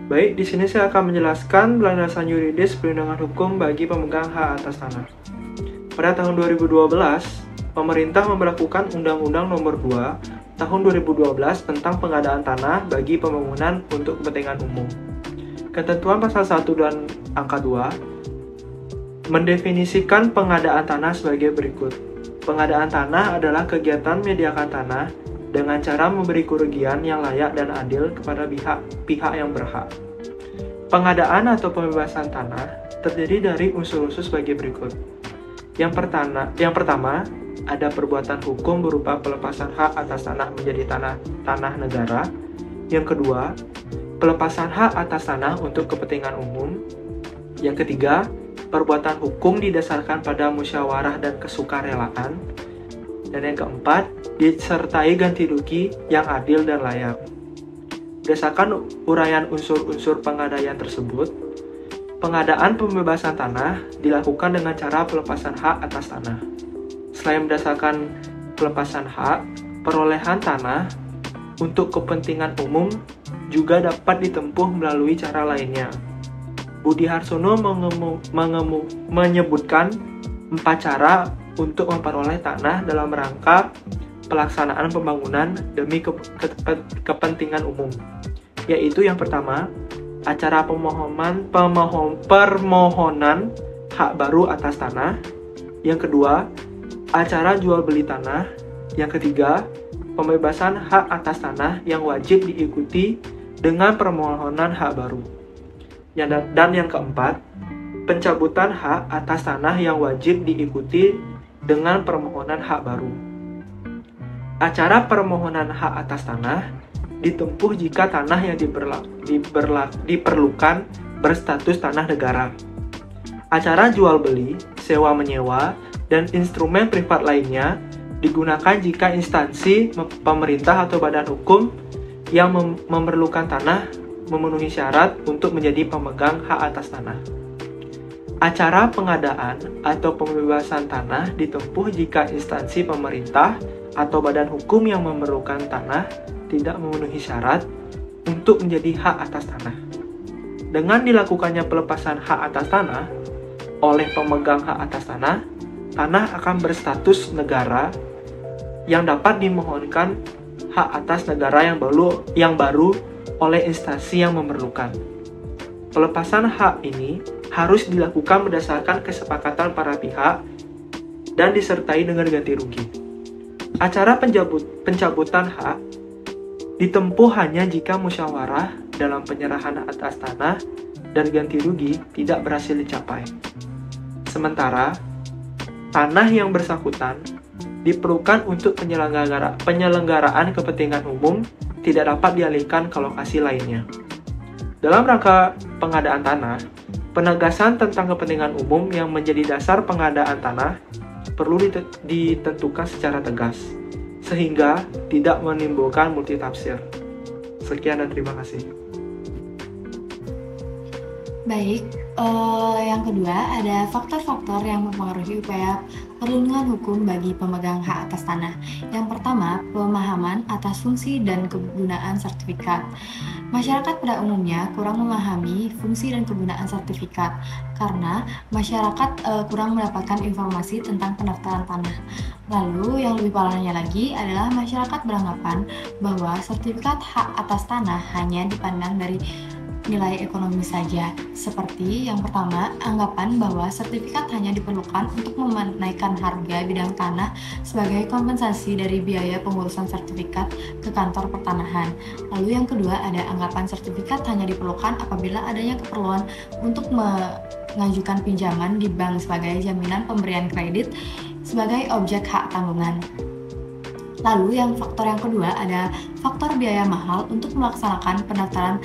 Baik, di sini saya akan menjelaskan landasan yuridis perlindungan hukum bagi pemegang hak atas tanah. Pada tahun 2012, pemerintah memberlakukan Undang-Undang Nomor 2 Tahun 2012 tentang pengadaan tanah bagi pembangunan untuk kepentingan umum. Ketentuan pasal 1 dan angka 2 mendefinisikan pengadaan tanah sebagai berikut. Pengadaan tanah adalah kegiatan menyediakan tanah dengan cara memberi kerugian yang layak dan adil kepada pihak yang berhak. Pengadaan atau pembebasan tanah terdiri dari unsur-unsur sebagai berikut. Yang pertama, ada perbuatan hukum berupa pelepasan hak atas tanah menjadi tanah negara. Yang kedua, pelepasan hak atas tanah untuk kepentingan umum. Yang ketiga, perbuatan hukum didasarkan pada musyawarah dan kesukarelaan. Dan yang keempat, disertai ganti rugi yang adil dan layak. Berdasarkan uraian unsur-unsur pengadaan tersebut, pengadaan pembebasan tanah dilakukan dengan cara pelepasan hak atas tanah. Selain berdasarkan pelepasan hak, perolehan tanah untuk kepentingan umum juga dapat ditempuh melalui cara lainnya. Budi Harsono menyebutkan 4 cara untuk memperoleh tanah dalam rangka pelaksanaan pembangunan demi kepentingan umum, yaitu yang pertama, acara permohonan hak baru atas tanah. Yang kedua, acara jual beli tanah. Yang ketiga, pembebasan hak atas tanah yang wajib diikuti dengan permohonan hak baru. Dan yang keempat, pencabutan hak atas tanah yang wajib diikuti dengan permohonan hak baru. Acara permohonan hak atas tanah ditempuh jika tanah yang diperlukan berstatus tanah negara. Acara jual beli, sewa menyewa, dan instrumen privat lainnya digunakan jika instansi pemerintah atau badan hukum yang memerlukan tanah memenuhi syarat untuk menjadi pemegang hak atas tanah. Acara pengadaan atau pembebasan tanah ditempuh jika instansi pemerintah atau badan hukum yang memerlukan tanah tidak memenuhi syarat untuk menjadi hak atas tanah. Dengan dilakukannya pelepasan hak atas tanah oleh pemegang hak atas tanah, tanah akan berstatus negara yang dapat dimohonkan hak atas negara yang baru oleh instansi yang memerlukan. Pelepasan hak ini harus dilakukan berdasarkan kesepakatan para pihak dan disertai dengan ganti rugi. Acara pencabutan hak ditempuh hanya jika musyawarah dalam penyerahan atas tanah dan ganti rugi tidak berhasil dicapai. Sementara, tanah yang bersangkutan diperlukan untuk penyelenggaraan kepentingan umum tidak dapat dialihkan ke lokasi lainnya. Dalam rangka pengadaan tanah, penegasan tentang kepentingan umum yang menjadi dasar pengadaan tanah perlu ditentukan secara tegas, sehingga tidak menimbulkan multitafsir. Sekian dan terima kasih. Baik, yang kedua ada faktor-faktor yang mempengaruhi upaya perlindungan hukum bagi pemegang hak atas tanah. Yang pertama, pemahaman atas fungsi dan kegunaan sertifikat. Masyarakat pada umumnya kurang memahami fungsi dan kegunaan sertifikat karena masyarakat kurang mendapatkan informasi tentang pendaftaran tanah. Lalu yang lebih parahnya lagi adalah masyarakat beranggapan bahwa sertifikat hak atas tanah hanya dipandang dari nilai ekonomi saja. Seperti yang pertama, anggapan bahwa sertifikat hanya diperlukan untuk menaikkan harga bidang tanah sebagai kompensasi dari biaya pengurusan sertifikat ke kantor pertanahan. Lalu yang kedua, ada anggapan sertifikat hanya diperlukan apabila adanya keperluan untuk mengajukan pinjaman di bank sebagai jaminan pemberian kredit sebagai objek hak tanggungan. Lalu faktor yang kedua ada faktor biaya mahal untuk melaksanakan pendaftaran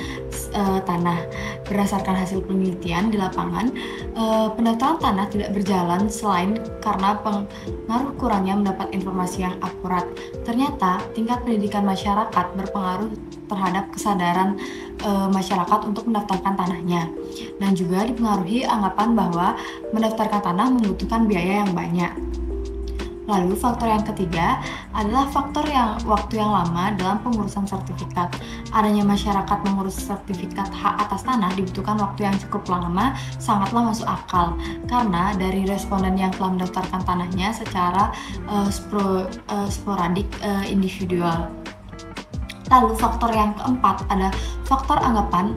tanah. Berdasarkan hasil penelitian di lapangan, pendaftaran tanah tidak berjalan selain karena pengaruh kurangnya mendapat informasi yang akurat. Ternyata tingkat pendidikan masyarakat berpengaruh terhadap kesadaran masyarakat untuk mendaftarkan tanahnya, dan juga dipengaruhi anggapan bahwa mendaftarkan tanah membutuhkan biaya yang banyak. Lalu faktor yang ketiga adalah faktor waktu yang lama dalam pengurusan sertifikat. Adanya masyarakat mengurus sertifikat hak atas tanah dibutuhkan waktu yang cukup lama, sangatlah masuk akal. Karena dari responden yang telah mendaftarkan tanahnya secara sporadik individual. Lalu faktor yang keempat ada faktor anggapan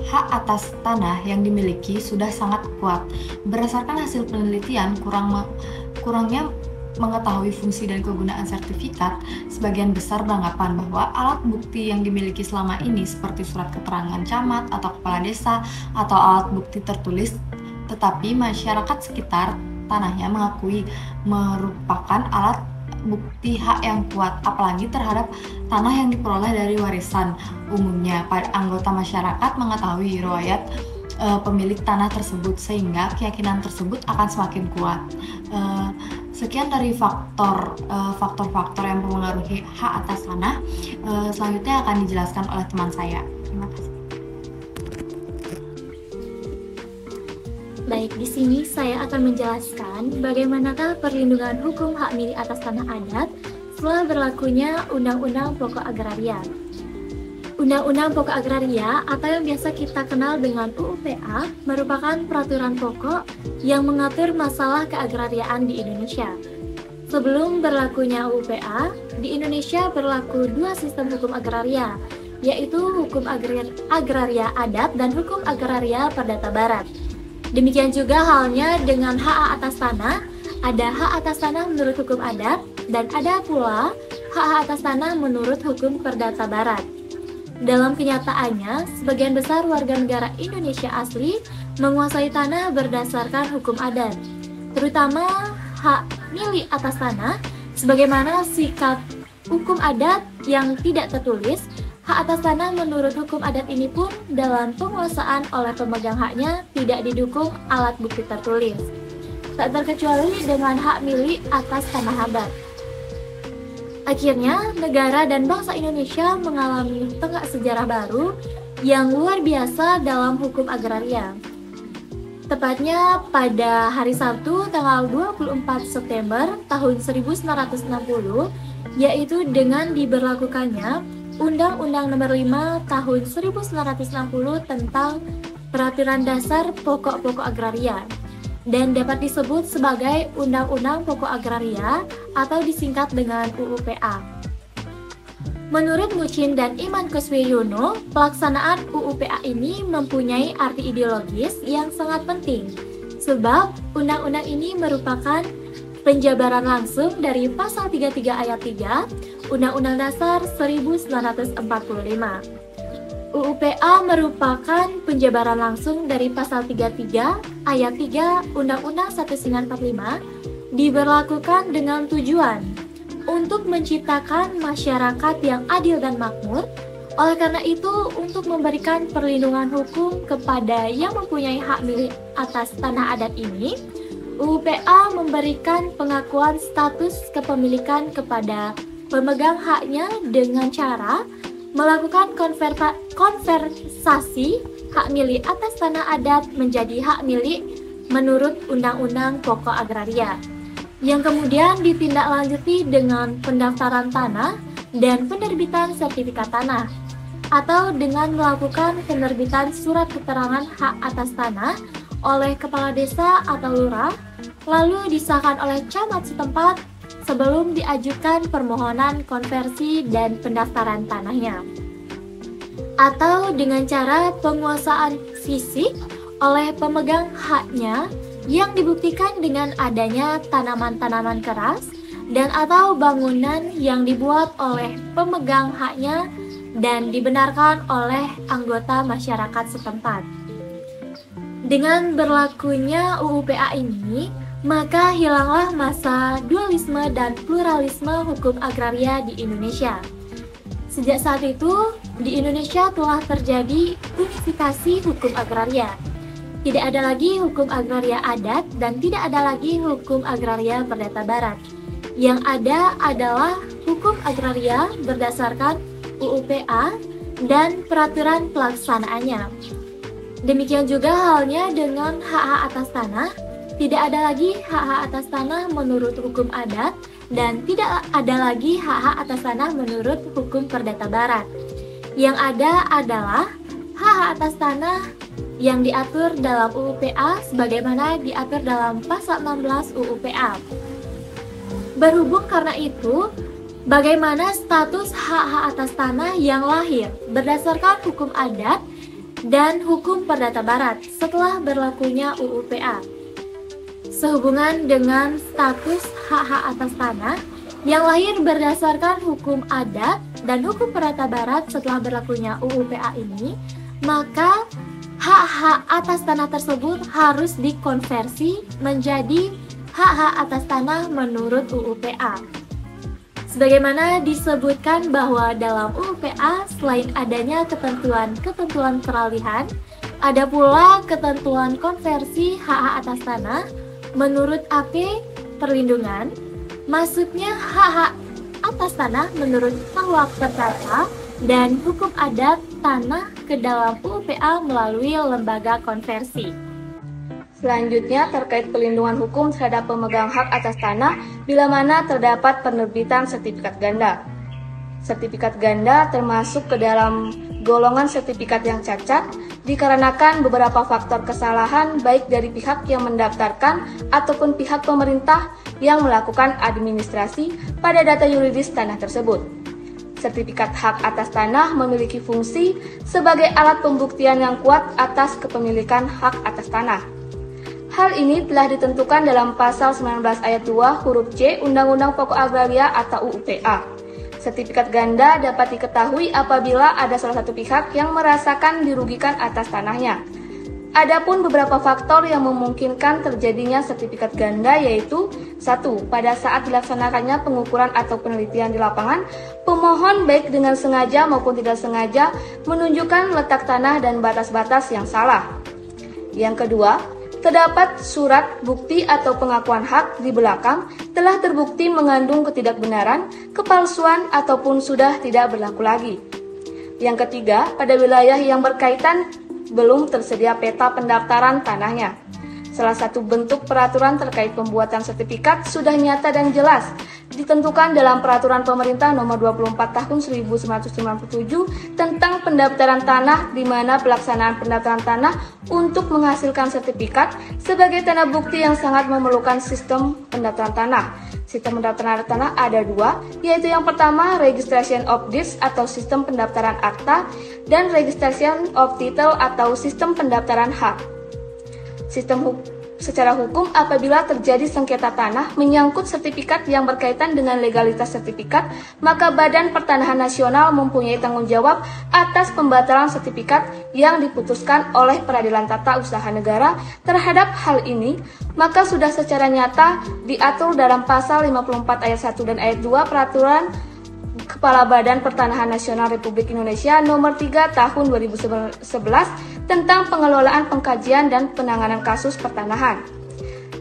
hak atas tanah yang dimiliki sudah sangat kuat. Berdasarkan hasil penelitian, kurangnya mengetahui fungsi dan kegunaan sertifikat, sebagian besar beranggapan bahwa alat bukti yang dimiliki selama ini seperti surat keterangan camat atau kepala desa atau alat bukti tertulis, tetapi masyarakat sekitar tanahnya mengakui merupakan alat bukti hak yang kuat, apalagi terhadap tanah yang diperoleh dari warisan. Umumnya, anggota masyarakat mengetahui riwayat pemilik tanah tersebut, sehingga keyakinan tersebut akan semakin kuat. Sekian dari faktor-faktor yang mempengaruhi hak atas tanah. Selanjutnya akan dijelaskan oleh teman saya. Terima kasih. Baik, di sini saya akan menjelaskan bagaimanakah perlindungan hukum hak milik atas tanah adat setelah berlakunya Undang-Undang Pokok Agraria. Undang-Undang Pokok Agraria atau yang biasa kita kenal dengan UUPA merupakan peraturan pokok yang mengatur masalah keagrariaan di Indonesia. Sebelum berlakunya UUPA, di Indonesia berlaku dua sistem hukum agraria, yaitu hukum agraria adat dan hukum agraria perdata barat. Demikian juga halnya dengan hak atas tanah, ada hak atas tanah menurut hukum adat, dan ada pula hak atas tanah menurut hukum perdata barat. Dalam kenyataannya, sebagian besar warga negara Indonesia asli menguasai tanah berdasarkan hukum adat, terutama hak milik atas tanah, sebagaimana sikap hukum adat yang tidak tertulis. Hak atas tanah menurut hukum adat ini pun dalam penguasaan oleh pemegang haknya tidak didukung alat bukti tertulis, tak terkecuali dengan hak milik atas tanah adat. Akhirnya, negara dan bangsa Indonesia mengalami tonggak sejarah baru yang luar biasa dalam hukum agraria. Tepatnya pada hari Sabtu tanggal 24 September tahun 1960, yaitu dengan diberlakukannya Undang-Undang Nomor 5 Tahun 1960 tentang Peraturan Dasar Pokok-Pokok Agraria dan dapat disebut sebagai Undang-Undang Pokok Agraria atau disingkat dengan UUPA. Menurut Mucin dan Iman Kuswoyono, pelaksanaan UUPA ini mempunyai arti ideologis yang sangat penting sebab undang-undang ini merupakan penjabaran langsung dari Pasal 33 Ayat 3 Undang-Undang Dasar 1945. UUPA merupakan penjabaran langsung dari Pasal 33 Ayat 3 Undang-Undang 1945 diberlakukan dengan tujuan untuk menciptakan masyarakat yang adil dan makmur. Oleh karena itu, untuk memberikan perlindungan hukum kepada yang mempunyai hak milik atas tanah adat ini, UUPA memberikan pengakuan status kepemilikan kepada pemegang haknya dengan cara melakukan konversasi hak milik atas tanah adat menjadi hak milik menurut Undang-Undang Pokok Agraria, yang kemudian ditindaklanjuti dengan pendaftaran tanah dan penerbitan sertifikat tanah, atau dengan melakukan penerbitan surat keterangan hak atas tanah oleh kepala desa atau lurah, lalu disahkan oleh camat setempat sebelum diajukan permohonan konversi dan pendaftaran tanahnya, atau dengan cara penguasaan fisik oleh pemegang haknya yang dibuktikan dengan adanya tanaman-tanaman keras dan atau bangunan yang dibuat oleh pemegang haknya dan dibenarkan oleh anggota masyarakat setempat. Dengan berlakunya UUPA ini, maka hilanglah masa dualisme dan pluralisme hukum agraria di Indonesia. Sejak saat itu, di Indonesia telah terjadi unifikasi hukum agraria. Tidak ada lagi hukum agraria adat dan tidak ada lagi hukum agraria perdata barat. Yang ada adalah hukum agraria berdasarkan UUPA dan peraturan pelaksanaannya. Demikian juga halnya dengan hak-hak atas tanah tidak ada lagi hak-hak atas tanah menurut hukum adat dan tidak ada lagi hak-hak atas tanah menurut hukum perdata barat. Yang ada adalah hak-hak atas tanah yang diatur dalam UU PA sebagaimana diatur dalam pasal 16 UU PA. Berhubung karena itu, bagaimana status hak-hak atas tanah yang lahir berdasarkan hukum adat dan hukum perdata barat setelah berlakunya UU PA. Sehubungan dengan status hak-hak atas tanah yang lahir berdasarkan hukum adat dan hukum perdata barat setelah berlakunya UU PA ini, maka hak-hak atas tanah tersebut harus dikonversi menjadi hak-hak atas tanah menurut UU PA. Sebagaimana disebutkan bahwa dalam UU PA selain adanya ketentuan-ketentuan peralihan, ada pula ketentuan konversi hak-hak atas tanah menurut AP perlindungan, maksudnya hak-hak atas tanah menurut KUHP perdata dan hukum adat tanah ke dalam UU PA melalui lembaga konversi. Selanjutnya terkait pelindungan hukum terhadap pemegang hak atas tanah bila mana terdapat penerbitan sertifikat ganda. Sertifikat ganda termasuk ke dalam golongan sertifikat yang cacat dikarenakan beberapa faktor kesalahan baik dari pihak yang mendaftarkan ataupun pihak pemerintah yang melakukan administrasi pada data yuridis tanah tersebut. Sertifikat hak atas tanah memiliki fungsi sebagai alat pembuktian yang kuat atas kepemilikan hak atas tanah. Hal ini telah ditentukan dalam pasal 19 ayat 2 huruf C Undang-Undang Pokok Agraria atau UU PA. Sertifikat ganda dapat diketahui apabila ada salah satu pihak yang merasakan dirugikan atas tanahnya. Adapun beberapa faktor yang memungkinkan terjadinya sertifikat ganda yaitu 1. Pada saat dilaksanakannya pengukuran atau penelitian di lapangan, pemohon baik dengan sengaja maupun tidak sengaja menunjukkan letak tanah dan batas-batas yang salah. Yang kedua, terdapat surat bukti atau pengakuan hak di belakang telah terbukti mengandung ketidakbenaran, kepalsuan, ataupun sudah tidak berlaku lagi. Yang ketiga, pada wilayah yang berkaitan belum tersedia peta pendaftaran tanahnya. Salah satu bentuk peraturan terkait pembuatan sertifikat sudah nyata dan jelas, ditentukan dalam Peraturan Pemerintah Nomor 24 Tahun 1997 tentang pendaftaran tanah, di mana pelaksanaan pendaftaran tanah untuk menghasilkan sertifikat sebagai tanda bukti yang sangat memerlukan sistem pendaftaran tanah. Sistem pendaftaran tanah ada dua, yaitu yang pertama Registration of Deeds atau sistem pendaftaran akta dan Registration of Title atau sistem pendaftaran hak. Secara hukum, apabila terjadi sengketa tanah menyangkut sertifikat yang berkaitan dengan legalitas sertifikat, maka Badan Pertanahan Nasional mempunyai tanggung jawab atas pembatalan sertifikat yang diputuskan oleh Peradilan Tata Usaha Negara terhadap hal ini, maka sudah secara nyata diatur dalam pasal 54 ayat 1 dan ayat 2 Peraturan Kepala Badan Pertanahan Nasional Republik Indonesia Nomor 3 Tahun 2011 tentang pengelolaan pengkajian dan penanganan kasus pertanahan.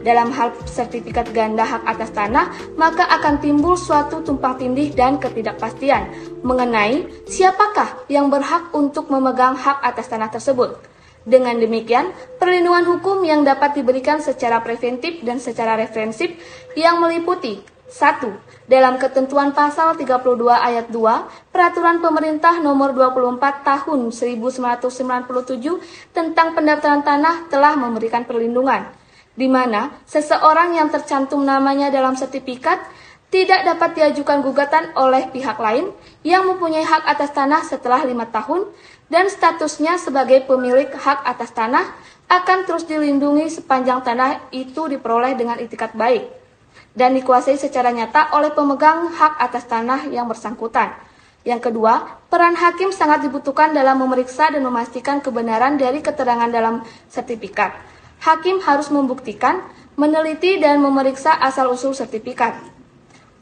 Dalam hal sertifikat ganda hak atas tanah, maka akan timbul suatu tumpang tindih dan ketidakpastian mengenai siapakah yang berhak untuk memegang hak atas tanah tersebut. Dengan demikian, perlindungan hukum yang dapat diberikan secara preventif dan secara referensif yang meliputi 1. Dalam ketentuan pasal 32 ayat 2 Peraturan Pemerintah Nomor 24 Tahun 1997 tentang pendaftaran tanah telah memberikan perlindungan, di mana seseorang yang tercantum namanya dalam sertifikat tidak dapat diajukan gugatan oleh pihak lain yang mempunyai hak atas tanah setelah 5 tahun dan statusnya sebagai pemilik hak atas tanah akan terus dilindungi sepanjang tanah itu diperoleh dengan itikat baik dan dikuasai secara nyata oleh pemegang hak atas tanah yang bersangkutan. Yang kedua, peran hakim sangat dibutuhkan dalam memeriksa dan memastikan kebenaran dari keterangan dalam sertifikat. Hakim harus membuktikan, meneliti dan memeriksa asal-usul sertifikat.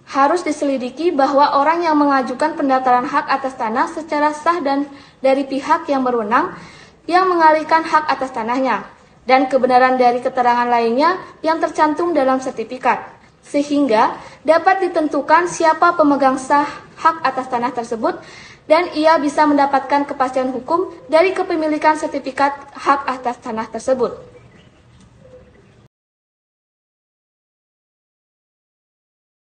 Harus diselidiki bahwa orang yang mengajukan pendaftaran hak atas tanah secara sah dan dari pihak yang berwenang yang mengalihkan hak atas tanahnya, dan kebenaran dari keterangan lainnya yang tercantum dalam sertifikat, sehingga dapat ditentukan siapa pemegang sah hak atas tanah tersebut dan ia bisa mendapatkan kepastian hukum dari kepemilikan sertifikat hak atas tanah tersebut.